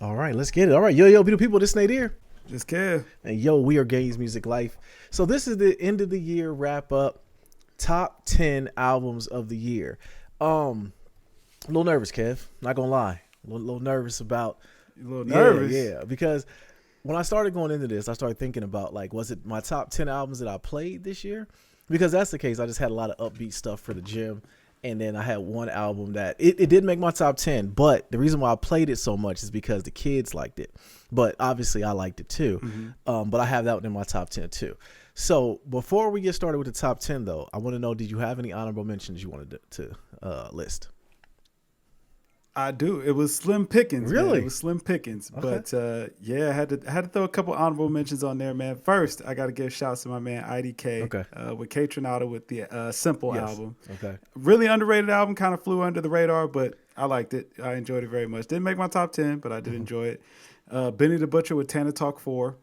All right, let's get it. All right, yo, beautiful people, this Nate here. Just Kev. And yo, we are Games Music Life. So this is the end of the year wrap up, top 10 albums of the year. A little nervous, Kev. Not gonna lie. A little nervous about You a little nervous. Yeah, because when I started going into this, I started thinking about like, was it my top 10 albums that I played this year? Because that's the case. I just had a lot of upbeat stuff for the gym. And then I had one album that it did make my top 10, but the reason why I played it so much is because the kids liked it. But obviously I liked it too. But I have that one in my top 10 too. So before we get started with the top 10 though, I want to know, did you have any honorable mentions you wanted to list? I do. It was slim pickings. Really? Man. It was slim pickings. Okay. But yeah, I had to throw a couple honorable mentions on there, man. First, I got to give shouts to my man IDK. Okay. With K Tronado with the Simple album. Okay. Really underrated album. Kind of flew under the radar, but I liked it. I enjoyed it very much. Didn't make my top 10, but I did enjoy it. Benny the Butcher with Tana Talk 4.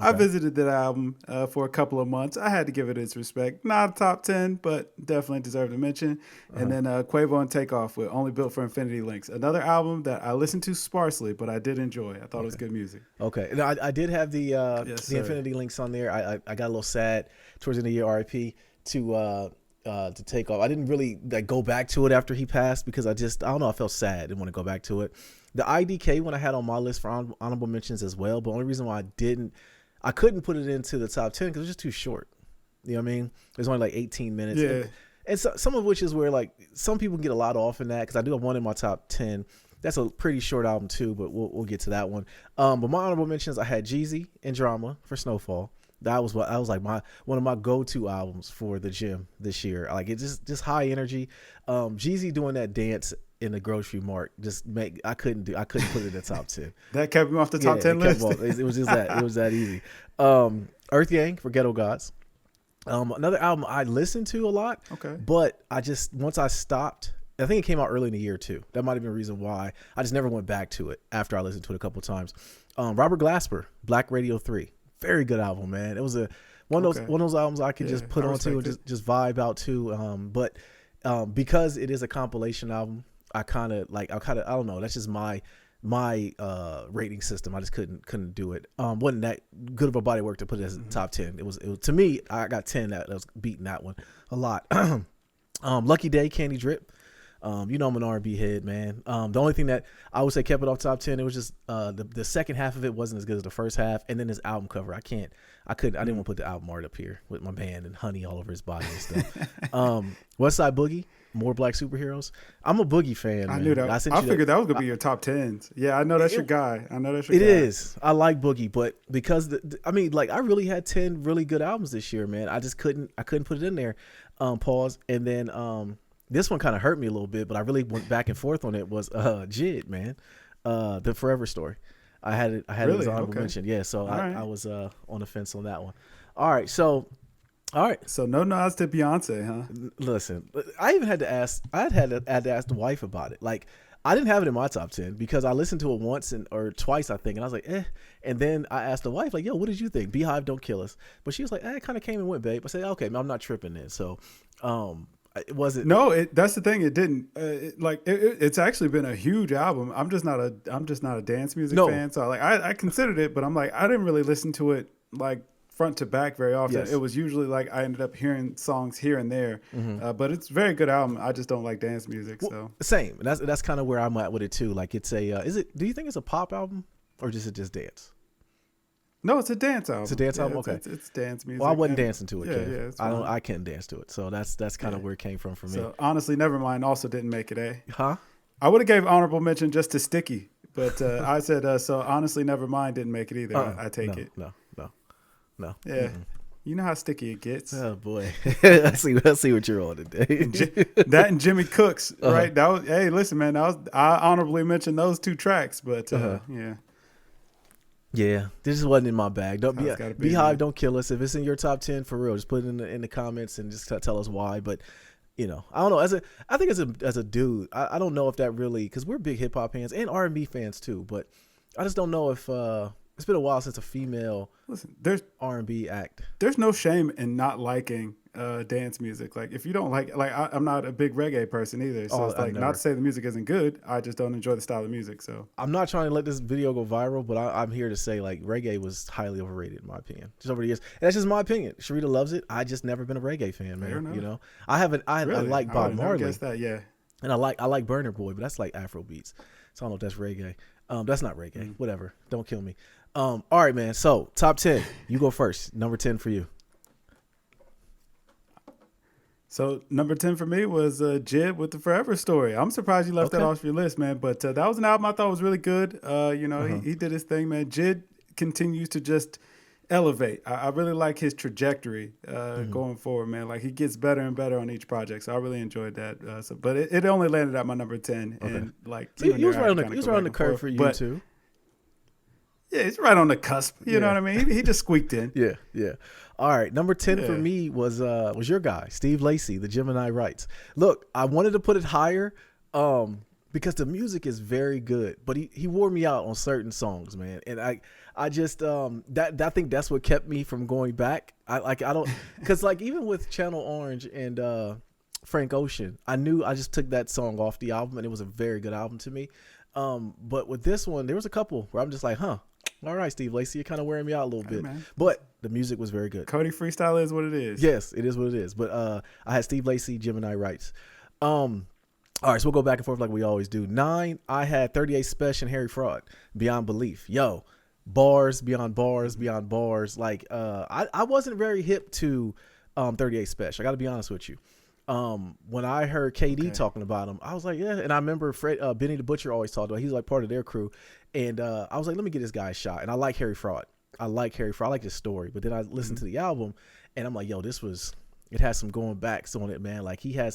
Okay. I visited that album for a couple of months. I had to give it its respect. Not a top 10, but definitely deserved a mention. And then Quavo and Takeoff with Only Built for Infinity Links. Another album that I listened to sparsely, but I did enjoy. I thought it was good music. Okay. Now, I did have the Infinity Links on there. I got a little sad towards the end of the year, RIP, to Takeoff. I didn't really go back to it after he passed because I don't know, I felt sad. I didn't want to go back to it. The IDK one I had on my list for honorable mentions as well, but the only reason why I couldn't put it into the top 10 because it was just too short. You know what I mean? There's only like 18 minutes. Yeah. And so, some of which is where like some people get a lot off in that because I do have one in my top 10. That's a pretty short album too, but we'll get to that one. But my honorable mentions, I had Jeezy and Drama for Snowfall. That was like one of my go-to albums for the gym this year. Like it's just high energy. Jeezy doing that dance in the grocery mart I couldn't put it in the top 10. That kept me off the top 10 list. It was just that. It was that easy. Earth Gang for Ghetto Gods. Another album I listened to a lot. Okay. But once I stopped, I think it came out early in the year too. That might have been the reason why I just never went back to it after I listened to it a couple of times. Robert Glasper, Black Radio 3. Very good album, man. It was one of those albums I could just put on to and just vibe out to. But because it is a compilation album, I don't know. That's just my rating system. I just couldn't do it. Wasn't that good of a body work to put it as a top 10. It was to me. I got 10. That was beating that one a lot. Lucky Day, Candy Drip. I'm an R&B head, man. The only thing that I would say kept it off top 10, it was just the second half of it wasn't as good as the first half, and then his album cover. I didn't want to put the album art up here with my band and honey all over his body and stuff. West Side Boogie, More Black Superheroes. I'm a Boogie fan. I man. knew that. I figured that was gonna be your top 10s. Yeah, I know that's your guy. It is. I like Boogie, but because I really had 10 really good albums this year, man. I couldn't put it in there. Pause. And then this one kind of hurt me a little bit, but I really went back and forth on it. Was JID, man, the Forever Story. I had it as honorable mention. Yeah, so I was on the fence on that one. All right, so no nods to Beyonce, huh? Listen, I even had to ask. I had to ask the wife about it. Like, I didn't have it in my top 10 because I listened to it once or twice, I think, and I was like, eh. And then I asked the wife, like, yo, what did you think? Beehive Don't Kill Us. But she was like, it kind of came and went, babe. I said, okay, I'm not tripping then. So, it wasn't. No, that's the thing. It didn't. It's actually been a huge album. I'm just not a dance music fan. So I considered it, but I'm like, I didn't really listen to it like front to back very often. Yes. It was usually like I ended up hearing songs here and there. But it's a very good album. I just don't like dance music. So same. And that's kind of where I'm at with it too. Like it's a. Do you think it's a pop album or is it just dance? No, it's a dance album. It's a dance album. Okay, it's dance music. Well, I wasn't dancing to it. Yeah, I can't dance to it. So that's kind of where it came from for me. So honestly, Nevermind also didn't make it. Huh? I would have gave honorable mention just to Sticky, but I said so. Honestly, Nevermind didn't make it either. I take it. No. Yeah. Mm-hmm. You know how sticky it gets. Oh boy, let's see what you're on today. That and Jimmy Cooks, right? That was. Hey, listen, man. I honorably mentioned those two tracks, but yeah. Yeah, this just wasn't in my bag. Beehive Don't Kill Us. If it's in your top 10, for real, just put it in the comments and just tell us why. But I don't know. I think as a dude, I don't know if that really, because we're big hip hop fans and R&B fans too. But I just don't know if It's been a while since a female Listen, R&B act. there's no shame in not liking dance music. Like if you don't I'm not a big reggae person either. So Oh, it's I like never. not to say the music isn't good. I just don't enjoy the style of music. So I'm not trying to let this video go viral, but I'm here to say like reggae was highly overrated in my opinion. Just over the years, and that's just my opinion. Sharita loves it. I just never been a reggae fan, Fair man. enough. You know, I haven't. I really, like I Bob would never Marley, guess that. Yeah. and I like Burner Boy, but that's like Afro beats. So I don't know if that's reggae. That's not reggae. Whatever. Don't kill me. All right, man. So top 10. You go first. Number 10 for you. So number 10 for me was Jid with the Forever Story. I'm surprised you left that Okay. off your list, man. But that was an album I thought was really good. He did his thing, man. Jid continues to just elevate. I really like his trajectory going forward, man. Like he gets better and better on each project. So I really enjoyed that. But it only landed at my number 10. Okay. And like So even he was there, I right on the kinda he was go right on back the and curve forth. for you But, too. Yeah, he's right on the cusp. You know Yeah. what I mean? He just squeaked in. Yeah. All right, number 10 for Yeah. me was your guy, Steve Lacy, the Gemini Rights. Look, I wanted to put it higher because the music is very good, but he wore me out on certain songs, man. And I just I think that's what kept me from going back. I don't cuz like even with Channel Orange and Frank Ocean, I knew I just took that song off the album and it was a very good album to me. But with this one, there was a couple where I'm just like, all right, Steve Lacy, you're kind of wearing me out a little bit. man. But the music was very good. Cody Freestyle is what it is. Yes, it is what it is. But I had Steve Lacy, Gemini Rights. All right, so we'll go back and forth like we always do. 9, I had 38 Special and Harry Fraud, Beyond Belief. Yo, bars, beyond bars, beyond bars. Like I wasn't very hip to 38 Special. I got to be honest with you. When I heard KD talking about him, I was like, yeah. And I remember Benny the Butcher always talked about. He's like part of their crew, and I was like, let me get this guy a shot. And I like Harry Fraud. I like his story. But then I listened to the album, and I'm like, yo, it has some going backs on it, man. Like he had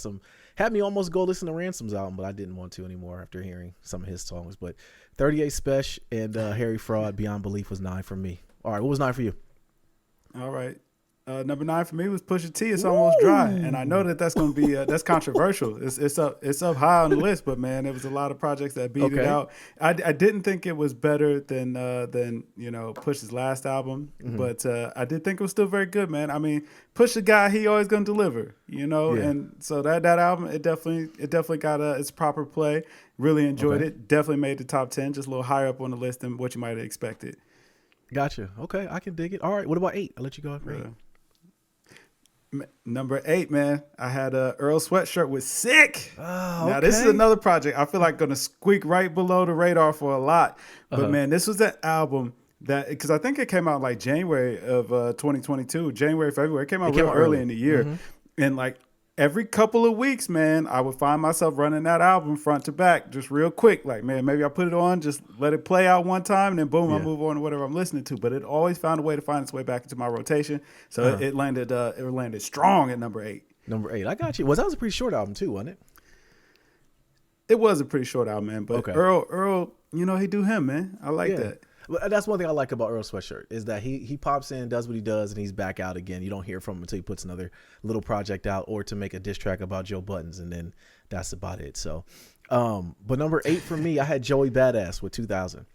me almost go listen to Ransom's album, but I didn't want to anymore after hearing some of his songs. But 38 Special and Harry Fraud, Beyond Belief was 9 for me. All right, what was 9 for you? All right. Number 9 for me was Pusha T. It's Almost Dry, and I know that's going to be that's controversial. It's up high on the list, but man, there was a lot of projects that beat it out. I didn't think it was better than Push's last album, but I did think it was still very good, man. I mean, Push the guy, he always going to deliver, and so that album it definitely got its proper play. Really enjoyed it. Definitely made the top 10, just a little higher up on the list than what you might have expected. Gotcha. Okay, I can dig it. All right, what about 8? I'll let you go for 8. Number 8, man, I had a Earl Sweatshirt with Sick. Oh, Now this is another project I feel like going to squeak right below the radar for a lot. But man, this was that album that, because I think it came out like January of 2022, January, February. It came out early in the year. And like every couple of weeks, man, I would find myself running that album front to back just real quick. Like, man, maybe I put it on, just let it play out one time, and then boom, I move on to whatever I'm listening to. But it always found a way to find its way back into my rotation. So it landed strong at number 8. Number 8. I got you. That was a pretty short album too, wasn't it? It was a pretty short album, man. But Earl, he do him, man. I like that. Well, that's one thing I like about Earl Sweatshirt is that he pops in, does what he does, and he's back out again. You don't hear from him until he puts another little project out or to make a diss track about Joe Buttons, and then that's about it. So, but number 8 for me, I had Joey Badass with 2000.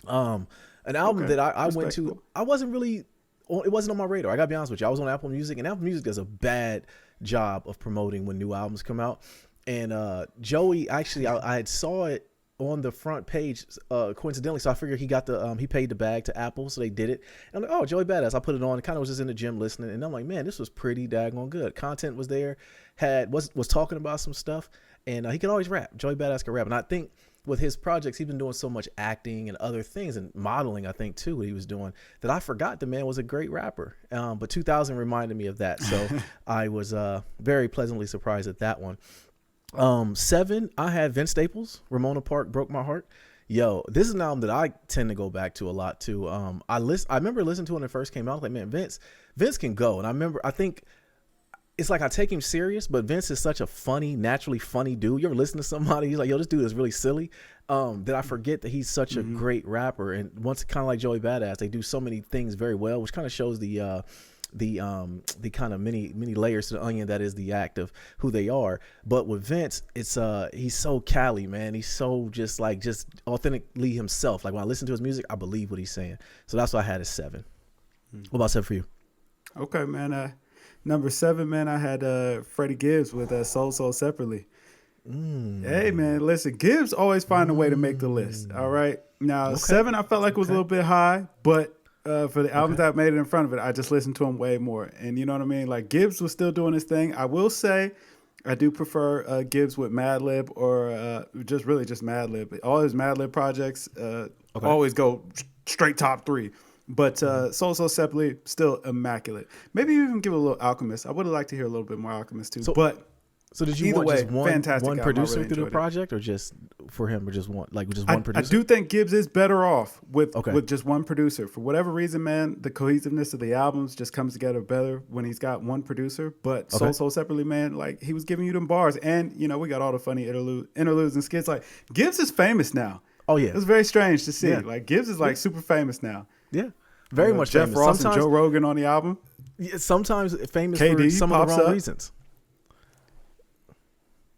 An album that I went to. I wasn't really. It wasn't on my radar. I gotta be honest with you. I was on Apple Music, and Apple Music does a bad job of promoting when new albums come out. And Joey, actually, I had saw it on the front page coincidentally, so I figured he got he paid the bag to Apple, so they did it. And I'm like, oh, Joey Badass. I put it on. It kind of was just in the gym listening, and I'm like, man, this was pretty daggone good. Content was there, was talking about some stuff, and he could always rap. Joey Badass could rap, and I think with his projects, he's been doing so much acting and other things and modeling, I think too, what he was doing, that I forgot the man was a great rapper. But 2000 reminded me of that, so I was very pleasantly surprised at that one. 7, I had Vince Staples, Ramona Park, Broke My Heart. Yo, this is an album that I tend to go back to a lot too. I remember listening to it when it first came out. Like, man, Vince can go. And I think it's like I take him serious, but Vince is such a naturally funny dude. You ever listen to somebody, he's like, yo, this dude is really silly. That I forget that he's such a great rapper. And once, kind of like Joey Badass, they do so many things very well, which kind of shows the the kind of many layers to the onion that is the act of who they are. But with Vince, it's he's so Cali, man. He's so just authentically himself. Like when I listen to his music, I believe what he's saying. So that's why I had a 7. What about 7 for you? Okay, man. Number 7, man, I had Freddie Gibbs with Soul Separately. Hey, man, listen, Gibbs always find a way to make the list. All right. Now, 7, I felt like it was a little bit high, but for the albums that made it in front of it, I just listened to him way more. And you know what I mean? Like, Gibbs was still doing his thing. I will say I do prefer Gibbs with Madlib or just Madlib. All his Madlib projects always go straight top 3. But Soul Separately, still immaculate. Maybe even give it a little Alchemist. I would have liked to hear a little bit more Alchemist too. So did you want just one album, producer really through the project, or just for him, or just one producer? I do think Gibbs is better off with just one producer. For whatever reason, man, the cohesiveness of the albums just comes together better when he's got one producer. But Soul Separately, man, like he was giving you them bars, and you know we got all the funny interludes and skits. Like Gibbs is famous now. Oh yeah, it was very strange to see. Yeah. Like Gibbs is like super famous now. Yeah, very much. Jeff famous. Ross and Joe Rogan on the album. Yeah, sometimes famous KD for some of the wrong reasons.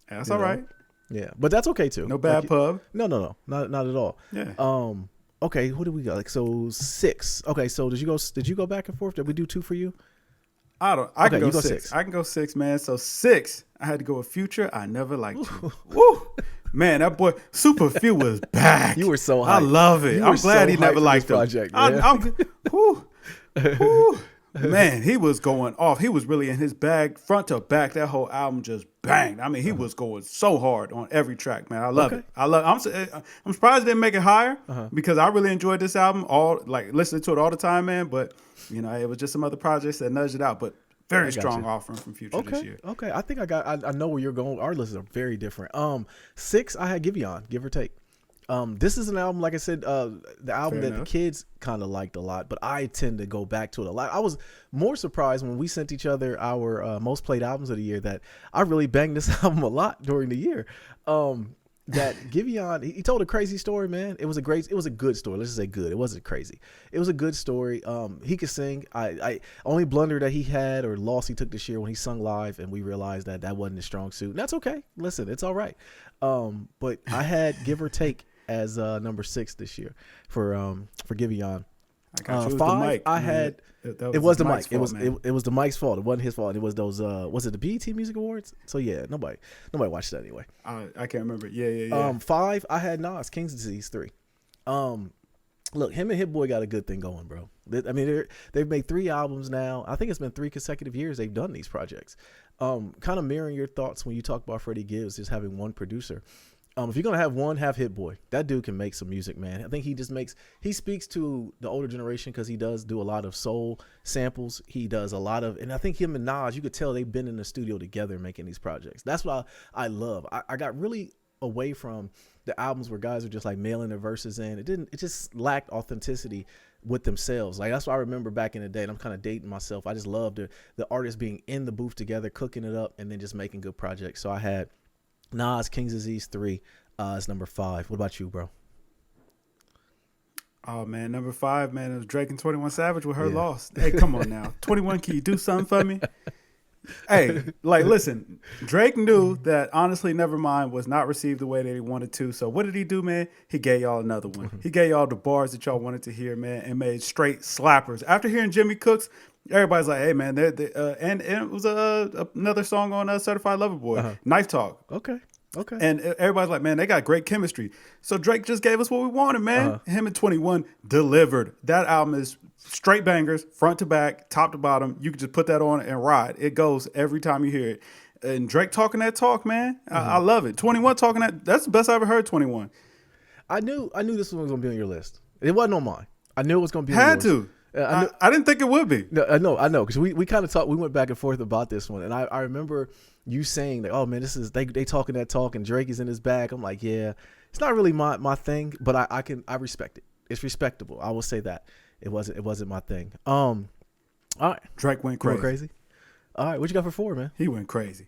That's all right. Yeah, but that's okay too. No bad pub. No, not at all. Yeah. Okay, who do we got? Like, so 6. Okay, so did you go back and forth? Did we do 2 for you? I can go 6. I can go 6, man. So 6, I had to go with Future. I never liked you. Woo. Man, that boy Super Few was back. You were so hyped. I love it. I'm glad he never liked him. Project, Man, he was going off. He was really in his bag, front to back. That whole album just banged. I mean, he was going so hard on every track, man. I love it. I'm surprised they didn't make it higher because I really enjoyed this album. Listening to it all the time, man. But you know, it was just some other projects that nudged it out. But very strong offering from Future this year. Okay, I think I know where you're going. Our lists are very different. 6, I had Giveon, Give or Take. This is an album, like I said, the album that the kids kind of liked a lot, but I tend to go back to it a lot. I was more surprised when we sent each other our most played albums of the year that I really banged this album a lot during the year. That Giveon, he told a crazy story, man. It was a good story. Let's just say good. It wasn't crazy. It was a good story. He could sing. I only blunder that he had or loss he took this year when he sung live, and we realized that wasn't his strong suit. And that's okay. Listen, it's all right. But I had Give or Take as number 6 this year for Giveon. 5, I had. It was the mic. It was the mic's fault. It wasn't his fault. It was those. Was it the BET Music Awards? So yeah, nobody watched that anyway. I can't remember. Yeah. 5, I had Nas, King's Disease 3. Look, him and Hit Boy got a good thing going, bro. I mean, they've made 3 albums now. I think it's been 3 consecutive years they've done these projects. Kind of mirroring your thoughts when you talk about Freddie Gibbs just having one producer. If you're going to have one, have Hit Boy. That dude can make some music, man. I think he speaks to the older generation because he does do a lot of soul samples. He does a lot of, and I think him and Nas, you could tell they've been in the studio together making these projects. That's what I love. I got really away from the albums where guys are just like mailing their verses in. It just lacked authenticity with themselves. Like that's what I remember back in the day, and I'm kind of dating myself. I just loved the artists being in the booth together, cooking it up, and then just making good projects. So I had Nas, King's Disease 3 is number 5. What about you, bro? Oh, man, number 5, man, it was Drake and 21 Savage with Her Lost. Hey, come on now. 21, can you do something for me? Hey, like, listen, Drake knew that Honestly Nevermind was not received the way that he wanted to. So what did he do, man? He gave y'all another one. He gave y'all the bars that y'all wanted to hear, man, and made straight slappers. After hearing Jimmy Cooks, everybody's like, hey, man, and it was another song on Certified Lover Boy, Knife Talk. Okay. And everybody's like, man, they got great chemistry. So Drake just gave us what we wanted, man. Him and 21 delivered. That album is straight bangers, front to back, top to bottom. You can just put that on and ride. It goes every time you hear it. And Drake talking that talk, man. I love it. 21 talking that's the best I ever heard, 21. I knew this one was going to be on your list. It wasn't on mine. I knew it was going to be on yours. I didn't think it would be. No, I know, because we kind of talked. We went back and forth about this one, and I remember you saying that, oh man, this is they talking that talk, and Drake is in his bag. I'm like, yeah, it's not really my thing, but I respect it. It's respectable. I will say that it wasn't my thing. All right, Drake went crazy. All right, what you got for 4, man? He went crazy.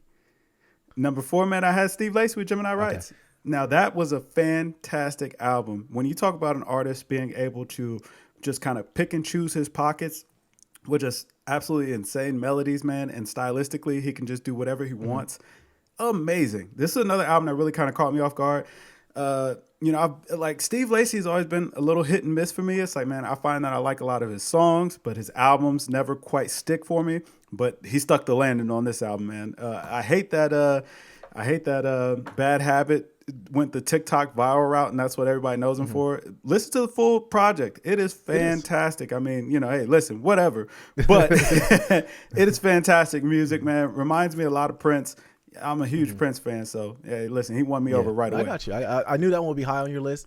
Number 4, man, I had Steve Lacy with Gemini Rights. Now that was a fantastic album. When you talk about an artist being able to just kind of pick and choose his pockets, with just absolutely insane melodies, man. And stylistically, he can just do whatever he wants. Amazing. This is another album that really kind of caught me off guard. Like Steve Lacy's always been a little hit and miss for me. It's like, man, I find that I like a lot of his songs, but his albums never quite stick for me. But he stuck the landing on this album, man. I hate that Bad Habit went the TikTok viral route, and that's what everybody knows him for. Listen to the full project. It is fantastic. I mean, hey, listen, whatever. But it is fantastic music, man. Reminds me a lot of Prince. I'm a huge Prince fan, so hey, listen, he won me over right away. I got you. I knew that one would be high on your list.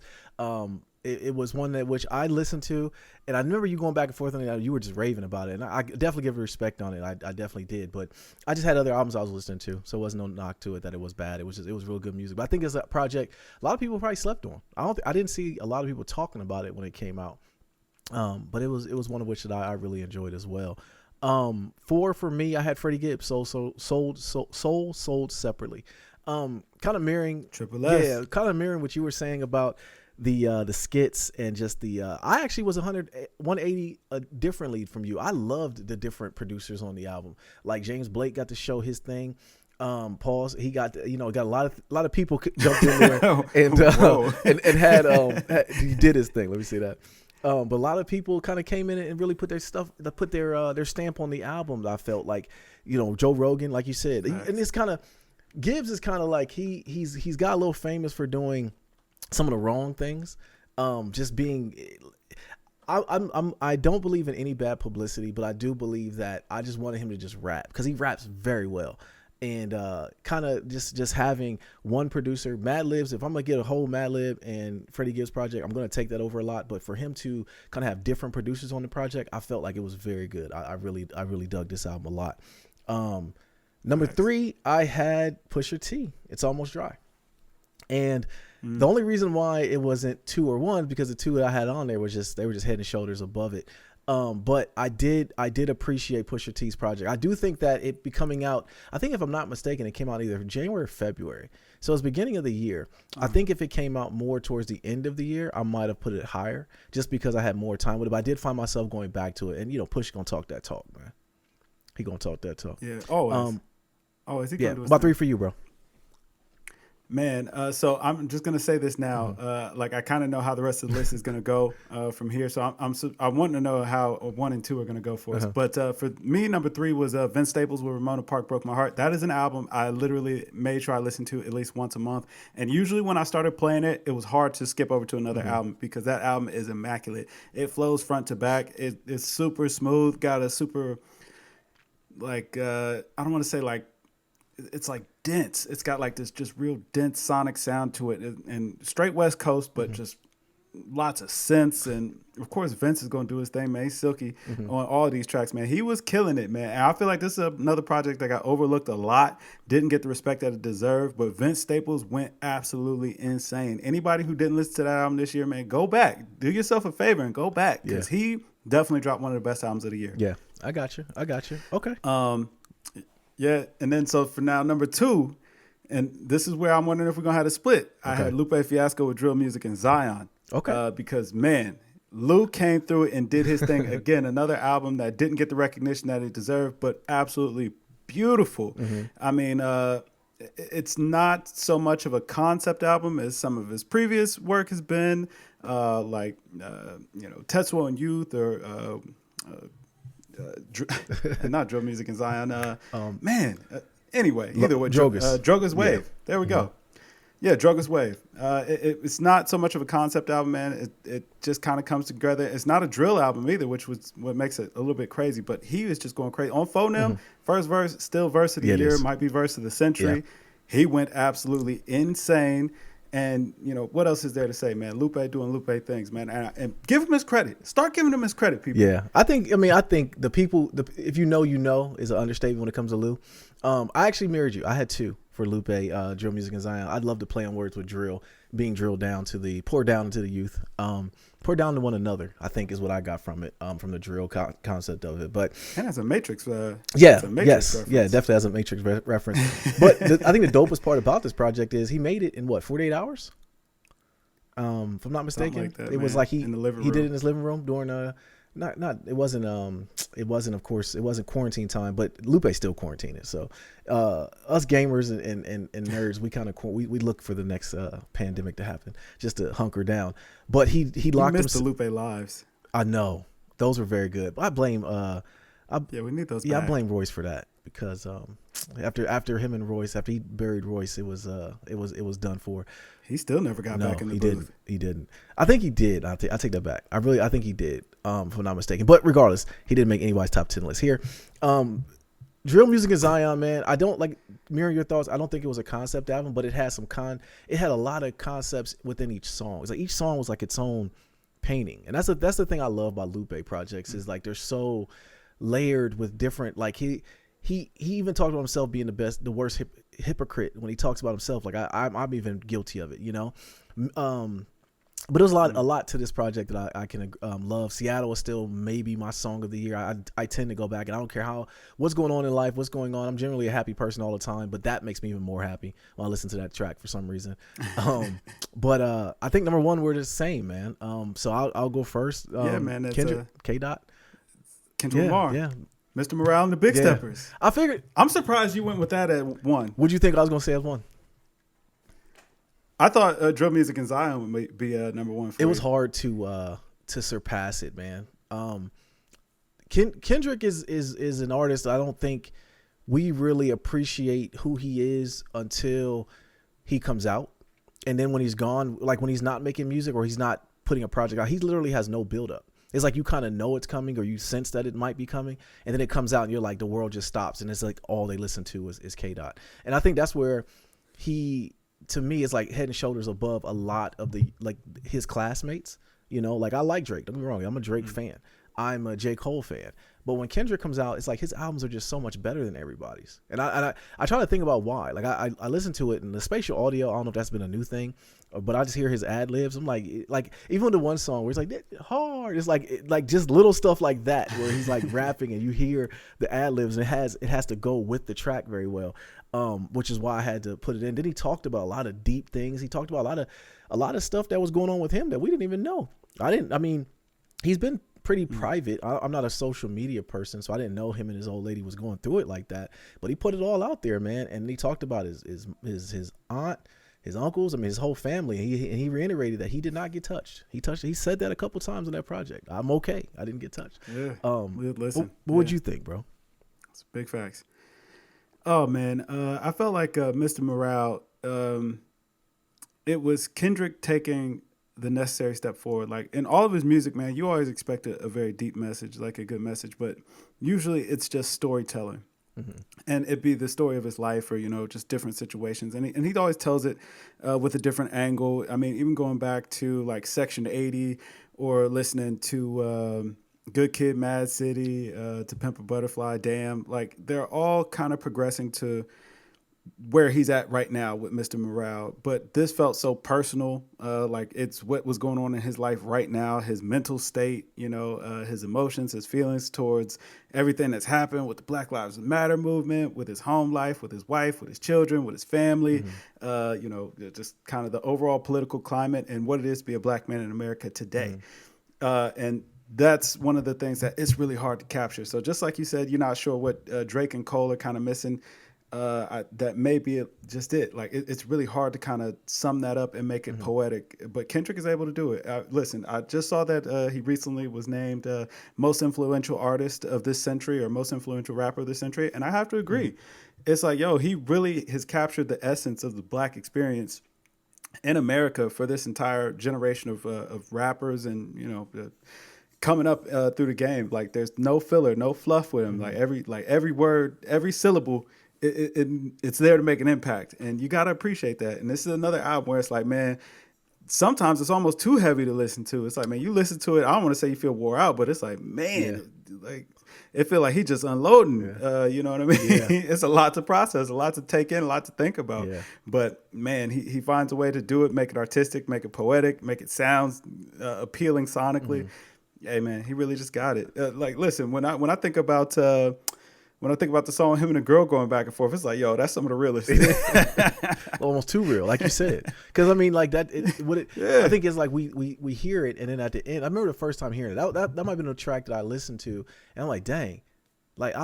It was one that which I listened to, and I remember you going back and forth on it. You were just raving about it, and I definitely give you respect on it. I definitely did, but I just had other albums I was listening to, so it wasn't no knock to it that it was bad. It was real good music. But I think it's a project a lot of people probably slept on. I didn't see a lot of people talking about it when it came out, but it was one of which that I really enjoyed as well. 4 for me, I had Freddie Gibbs, sold separately. Kind of mirroring Triple S. Yeah, kind of mirroring what you were saying about the skits and just I actually was 180 differently from you. I loved the different producers on the album. Like James Blake got to show his thing. Pause. He got got a lot of people jumped in there and had he did his thing. Let me see that. But a lot of people kind of came in and really put their stamp on the album. I felt like, Joe Rogan, like you said, and it's kind of Gibbs is kind of like he's got a little famous for doing some of the wrong things. Just being, I don't believe in any bad publicity, but I do believe that I just wanted him to just rap because he raps very well. And kind of just having one producer, Madlibs. If I'm gonna get a whole Madlib and Freddie Gibbs project, I'm gonna take that over a lot. But for him to kind of have different producers on the project, I felt like it was very good. I really dug this album a lot. Number 3, I had Pusha T. It's Almost Dry, and the only reason why it wasn't 2 or 1 because the 2 that I had on there they were just head and shoulders above it. But I did appreciate Pusha T's project. I do think that it be coming out, I think if I'm not mistaken, it came out either January or February. So it's beginning of the year. I think if it came out more towards the end of the year, I might have put it higher just because I had more time with it. But I did find myself going back to it. And, Push gonna talk that talk, man. He gonna talk that talk. Yeah, always. Is he gonna do his about thing? 3 for you, bro. Man, so I'm just gonna say this now. Like I kind of know how the rest of the list is gonna go from here. So I'm wanting to know how 1 and 2 are gonna go for us. But for me, number 3 was Vince Staples with Ramona Park Broke My Heart. That is an album I literally made sure I listened to at least once a month. And usually when I started playing it, it was hard to skip over to another album because that album is immaculate. It flows front to back. It's super smooth. Got a super I don't want to say like. It's like dense. It's got like this just real dense sonic sound to it, and straight West Coast, but just lots of synths. And of course, Vince is going to do his thing, man. He's silky on all of these tracks, man. He was killing it, man. And I feel like this is another project that got overlooked a lot, didn't get the respect that it deserved. But Vince Staples went absolutely insane. Anybody who didn't listen to that album this year, man, go back. Do yourself a favor and go back because he definitely dropped one of the best albums of the year. Yeah, I got you. Okay. Yeah, and then so for now, number 2, and this is where I'm wondering if we're going to have a split. Okay. I had Lupe Fiasco with Drill Music and Zion. Okay. Because, man, Lou came through it and did his thing. Again, another album that didn't get the recognition that it deserved, but absolutely beautiful. I mean, it's not so much of a concept album as some of his previous work has been, Tetsuo and Youth or... not Drill Music and Zion. Anyway, either way, Droga's Wave. Yeah. There we go. Yeah, Droga's Wave. It's not so much of a concept album, man. It just kind of comes together. It's not a drill album either, which was what makes it a little bit crazy. But he was just going crazy on Phonem. First verse, still verse of the year, might be verse of the century. Yeah. He went absolutely insane. And, what else is there to say, man? Lupe doing Lupe things, man. And give him his credit. Start giving him his credit, people. Yeah. I think the people, if you know, is an understatement when it comes to Lou. I actually mirrored you. I had 2 for Lupe, Drill Music and Zion. I'd love to play on words with drill, being drilled down to pour down into the youth. Pour down to one another, I think is what I got from it, from the drill concept of it. But and as a Matrix, definitely as a Matrix reference. But I think the dopest part about this project is he made it in 48 hours. If I'm not mistaken, like that, it was like he did it in his living room during not it wasn't of course it wasn't quarantine time, but Lupe still quarantined. So us gamers and nerds, we kind of we look for the next pandemic to happen just to hunker down. But he locked missed the himself. Lupe lives. I know those were very good, but I blame Yeah, we need those. I back. blame Royce for that because after him and Royce, after he buried Royce, it was done for. He still never got back in the booth. He didn't. I think he did. I take that back. I think he did. If I'm not mistaken. But regardless, he didn't make anybody's top 10 list here. Drill Music in Zion, man. I don't like mirroring your thoughts. I don't think it was a concept album, but it had it had a lot of concepts within each song. It's like each song was like its own painting, and that's the thing I love about Lupe projects is like they're so layered with different. Like he even talked about himself being the worst hypocrite when he talks about himself. Like I'm even guilty of it, you know. But there's a lot to this project that I can love. Seattle is still maybe my song of the year. I tend to go back, and I don't care what's going on in life, what's going on. I'm generally a happy person all the time, but that makes me even more happy when I listen to that track for some reason. But I think number one, we're the same, man. So I'll go first. Yeah, man. That's Kendrick, K-Dot. Kendrick Lamar. Yeah. Mr. Morale and the Big Steppers. I figured. I'm surprised you went with that at one. What'd you think I was going to say as one? I thought Drill Music in Zion would be number one for It was hard to surpass it, man. Kendrick is an artist I don't think we really appreciate who he is until he comes out. And then when he's gone, like when he's not making music or he's not putting a project out, he literally has no buildup. It's like you kind of know it's coming or you sense that it might be coming. And then it comes out and you're like, the world just stops. And it's like all they listen to is K-Dot. And I think that's where to me, it's like head and shoulders above a lot of his classmates. You know, like I like Drake. Don't get me wrong. I'm a Drake fan. I'm a J. Cole fan. But when Kendrick comes out, it's like his albums are just so much better than everybody's. And I try to think about why. Like I listen to it and the spatial audio, I don't know if that's been a new thing, but I just hear his ad libs. I'm like even the one song where it's like hard, it's like just little stuff like that where he's like rapping and you hear the ad libs and it has to go with the track very well. Which is why I had to put it in. Then he talked about a lot of deep things. He talked about a lot of stuff that was going on with him that we didn't even know. I mean, he's been pretty private. I'm not a social media person, so I didn't know him and his old lady was going through it like that. But he put it all out there, man. And he talked about his aunt, his uncles, I mean his whole family. And he reiterated that he did not get touched. He said that a couple times on that project. I'm okay. I didn't get touched. Yeah. Listen. What would you think, bro? It's big facts. Oh man, I felt like Mr. Morale. It was Kendrick taking the necessary step forward. Like in all of his music, man, you always expect a very deep message, like a good message, but usually it's just storytelling. Mm-hmm. And it'd be the story of his life or, just different situations. And he always tells it with a different angle. I mean, even going back to like Section 80 or listening to Good Kid, Mad City, To Pimp a Butterfly, Damn, like they're all kind of progressing to where he's at right now with Mr. Morale. But this felt so personal, like it's what was going on in his life right now, his mental state, his emotions, his feelings towards everything that's happened with the Black Lives Matter movement, with his home life, with his wife, with his children, with his family, just kind of the overall political climate and what it is to be a black man in America today. And that's one of the things that it's really hard to capture. So just like you said, you're not sure what Drake and Cole are kind of missing. That may be just it. Like it's really hard to kind of sum that up and make it poetic. But Kendrick is able to do it. Listen, I just saw that he recently was named most influential artist of this century or most influential rapper of this century, and I have to agree. It's like, he really has captured the essence of the Black experience in America for this entire generation of rappers and coming up through the game. Like there's no filler, no fluff with him. Like every word, every syllable. It's there to make an impact, and you got to appreciate that. And this is another album where it's like, man, sometimes it's almost too heavy to listen to. It's like, man, you listen to it, I don't want to say you feel wore out, but it's like, man, like it feel like he just unloading. You know what I mean? Yeah. It's a lot to process, a lot to take in, a lot to think about. Yeah. But man, he finds a way to do it, make it artistic, make it poetic, make it sound appealing sonically. Hey man, he really just got it. Like, listen, when I think about when I think about the song, him and the girl going back and forth, it's like, yo, that's some of the realest. Almost too real, like you said. Because I mean, like that. Yeah. I think it's like we hear it, and then at the end, I remember the first time hearing it. That might have been a track that I listened to, and I'm like, dang, like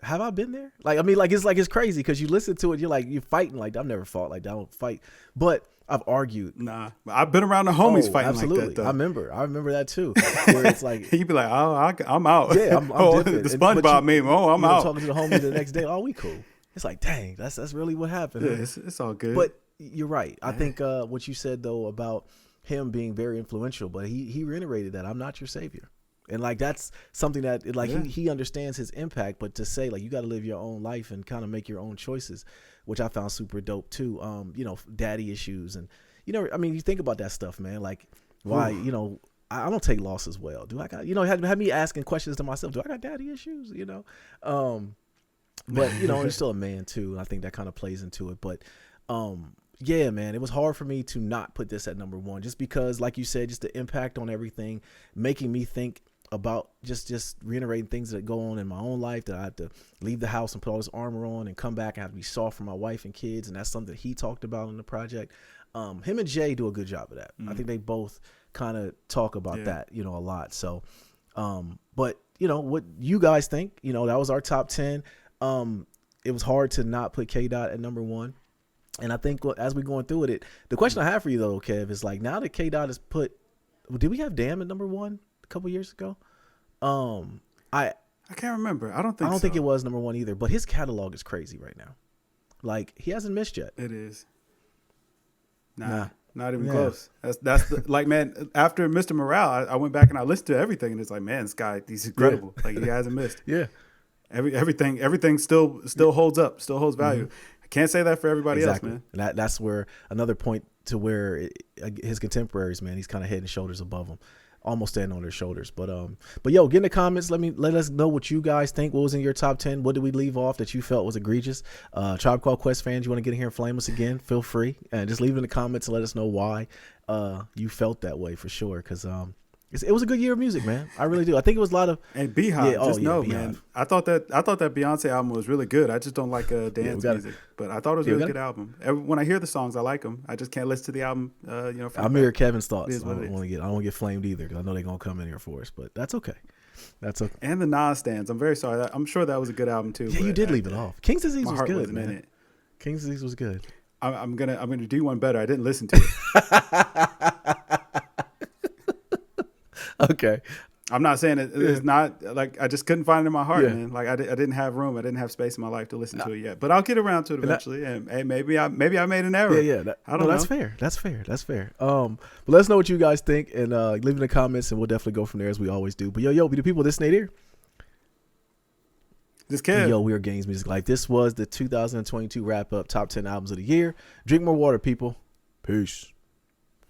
have I been there? Like I mean, like it's crazy because you listen to it, you're fighting. Like I've never fought like that. I don't fight, but I've argued. Nah, I've been around the homies fighting absolutely. like that, though. I remember that too. Where it's like you'd be like, oh, I'm out. Yeah, I'm the SpongeBob meme. Oh, I'm out. Talking to the homie the next day. Oh, we cool. It's like, dang, that's really what happened. Yeah, it's all good. But you're right. I think what you said though about him being very influential, but he reiterated that I'm not your savior. And like that's something that he understands his impact, but to say like you got to live your own life and kind of make your own choices, which I found super dope too. Daddy issues and I mean you think about that stuff, man. Like why I don't take losses well. Do I got had me asking questions to myself? Do I got daddy issues? But you're still a man too. And I think that kind of plays into it. But yeah, man, it was hard for me to not put this at number one, just because, like you said, just the impact on everything, making me think about just reiterating things that go on in my own life, that I have to leave the house and put all this armor on and come back and have to be soft for my wife and kids. And that's something he talked about in the project. Him and Jay do a good job of that. I think they both kind of talk about that, a lot. So, but what you guys think, that was our top 10. It was hard to not put K-Dot at number one. And I think as we're going through it, the question I have for you though, Kev, is like now that K-Dot is did we have Damn at number one a couple years ago? I can't remember. I don't think it was number one either, but his catalog is crazy right now. Like he hasn't missed yet. It is. Nah. Not even close. That's like, man, after Mr. Morale, I went back and I listened to everything and it's like, man, this guy, he's incredible. Yeah. Like he hasn't missed. Yeah. Everything still holds up, still holds value. Mm-hmm. I can't say that for everybody else, man. And that's where another point to where his contemporaries, man, he's kind of head and shoulders above them, almost standing on their shoulders. But yo, get in the comments. Let us know what you guys think. What was in your top 10? What did we leave off that you felt was egregious? Tribe Called Quest fans, you want to get in here and flame us again? Feel free and just leave it in the comments and let us know why you felt that way for sure. Because it was a good year of music, man. I really do. I think it was a lot of Beehive. Man. I thought that Beyonce album was really good. I just don't like dance music, but I thought it was a really good album. When I hear the songs, I like them. I just can't listen to the album. I'll mirror Kevin's thoughts. I don't want to get flamed either because I know they're gonna come in here for us, but that's okay. That's okay. And the Nas stands. I'm very sorry. I'm sure that was a good album too. Yeah, you did leave it off. King's Disease was good, man. King's Disease was good. I'm gonna do one better. I didn't listen to it. Okay. I'm not saying it's not like I just couldn't find it in my heart, man. Like I didn't have room. I didn't have space in my life to listen to it yet. But I'll get around to it eventually. And maybe I made an error. Yeah. I don't know. That's fair. But let us know what you guys think and leave in the comments, and we'll definitely go from there as we always do. But yo, be the people listening here. This kid. Yo, we are Games Music Life. This was the 2022 wrap up top 10 albums of the year. Drink more water, people. Peace.